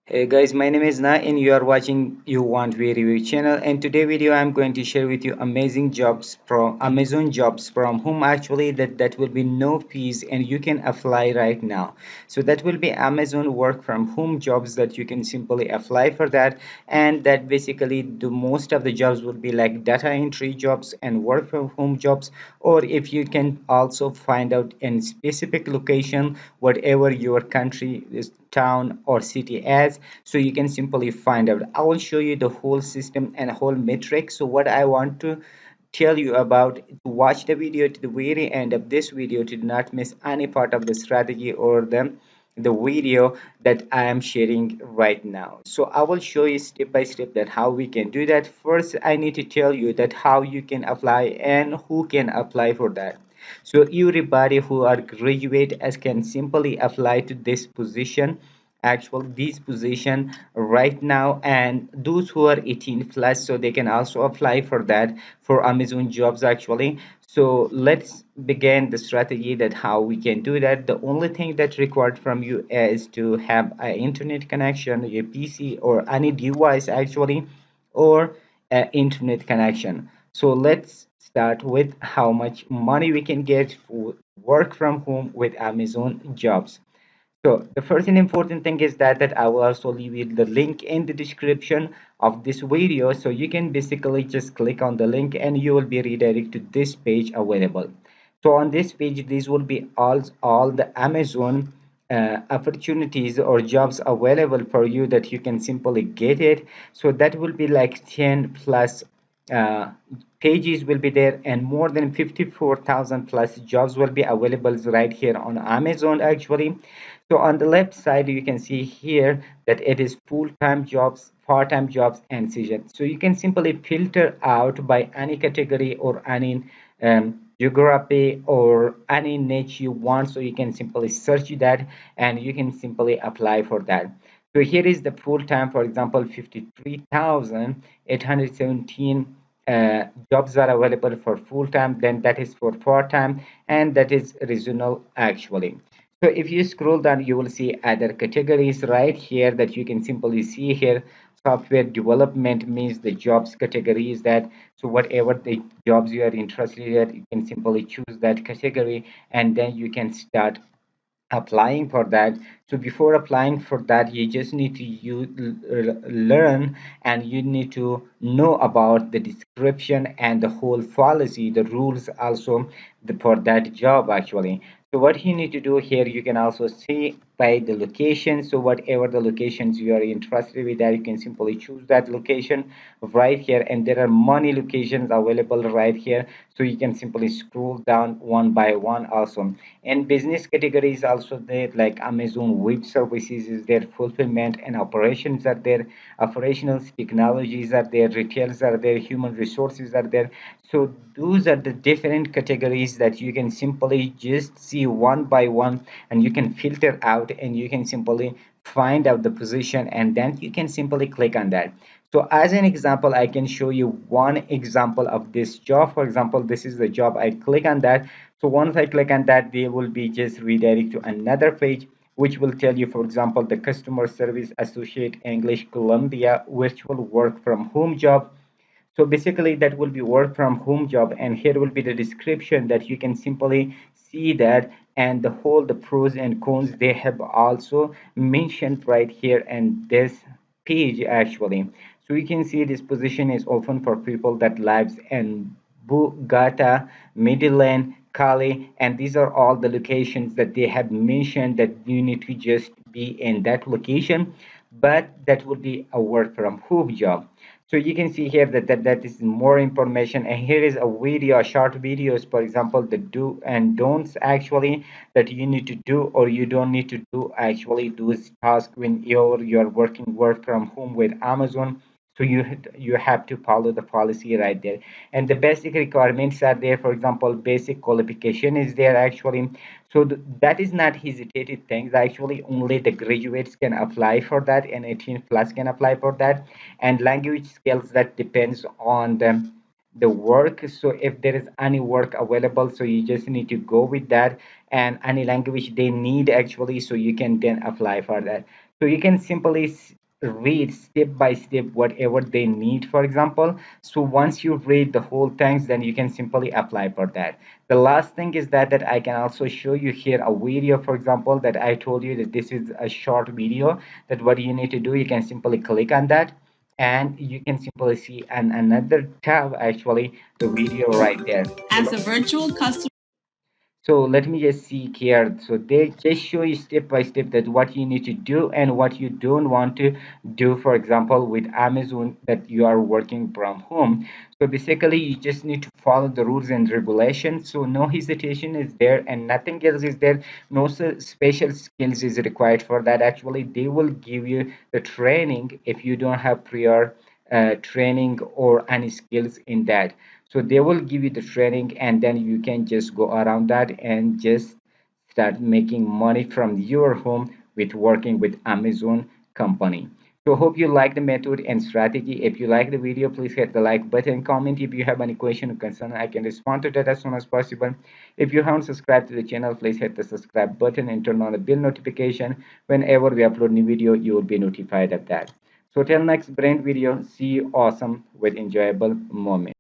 Hey guys, my name is Na and you are watching You Want We Review channel, and today video I'm going to share with you amazing jobs from Amazon jobs from whom actually that will be no fees and you can apply right now. So that will be Amazon work from home jobs that you can simply apply for that, and that basically the most of the jobs will be like data entry jobs and work from home jobs, or if you can also find out in specific location whatever your country is, town or city as, so you can simply find out. I will show you the whole system and whole metric. So what I want to tell you about, to watch the video to the very end of this video to not miss any part of the strategy or the video that I am sharing right now. So I will show you step by step that how we can do that. First, I need to tell you that how you can apply and who can apply for that. So everybody who are graduate as can simply apply to this position, actual this position right now, and those who are 18 plus, so they can also apply for that for Amazon jobs actually. So let's begin the strategy that how we can do that. The only thing that required from you is to have an internet connection, a PC or any device actually, or an internet connection. So let's start with how much money we can get for work from home with Amazon jobs. So the first and important thing is that I will also leave you the link in the description of this video, so you can basically just click on the link and you will be redirected to this page available. So on this page, these will be all the Amazon opportunities or jobs available for you that you can simply get it. So that will be like 10 plus uh, pages will be there, and more than 54,000 plus jobs will be available right here on Amazon actually. So on the left side, you can see here that it is full-time jobs, part-time jobs, and season. So you can simply filter out by any category or any geography or any niche you want. So you can simply search that and you can simply apply for that. So here is the full-time, for example, 53,817 jobs are available for full-time. Then that is for part-time, and that is regional actually. So if you scroll down, you will see other categories right here that you can simply see here. Software development means the jobs category is that. So whatever the jobs you are interested in, you can simply choose that category and then you can start applying for that. So before applying for that, you just need to learn, and you need to know about the description and the whole policy, the rules also for that job actually. So what you need to do here, you can also see by the location. So whatever the locations you are interested with, that you can simply choose that location right here, and there are many locations available right here. So you can simply scroll down one by one also. And business categories also there, like Amazon Web Services is there, fulfillment and operations are there, operational technologies are there, retails are there, human resources are there. So those are the different categories that you can simply just see one by one, and you can filter out and you can simply find out the position, and then you can simply click on that. So as an example, I can show you one example of this job. For example, this is the job. I click on that. So once I click on that, they will be just redirect to another page, which will tell you, for example, the customer service associate English Columbia virtual work from home job. So basically that will be work from home job, and here will be the description that you can simply see that, and the whole the pros and cons they have also mentioned right here and this page actually. So you can see this position is open for people that lives in Bugata, Midland, Cali, and these are all the locations that they have mentioned that you need to just be in that location, but that would be a work from home job. So you can see here that is more information, and here is a video, a short videos, for example, the do and don'ts actually that you need to do or you don't need to do actually those tasks when you're working work from home with Amazon. So you have to follow the policy right there, and the basic requirements are there. For example, basic qualification is there actually. So that is not hesitated things actually. Only the graduates can apply for that, and 18 plus can apply for that. And language skills, that depends on the work. So if there is any work available, so you just need to go with that, and any language they need actually, so you can then apply for that. So you can simply read step by step whatever they need, for example. So once you read the whole things, then you can simply apply for that. The last thing is that I can also show you here a video, for example, that I told you that this is a short video, that what you need to do, you can simply click on that and you can simply see another tab, actually the video right there. As a virtual customer. So let me just see here. So they just show you step by step that what you need to do and what you don't want to do. For example, with Amazon that you are working from home. So basically, you just need to follow the rules and regulations. So no hesitation is there and nothing else is there. No special skills is required for that. Actually, they will give you the training if you don't have prior training or any skills in that. So they will give you the training and then you can just go around that and just start making money from your home with working with Amazon company. So hope you like the method and strategy. If you like the video, please hit the like button, comment if you have any question or concern. I can respond to that as soon as possible. If you haven't subscribed to the channel, please hit the subscribe button and turn on the bell notification. Whenever we upload new video, you will be notified of that. So till next brand video, see you awesome with enjoyable moment.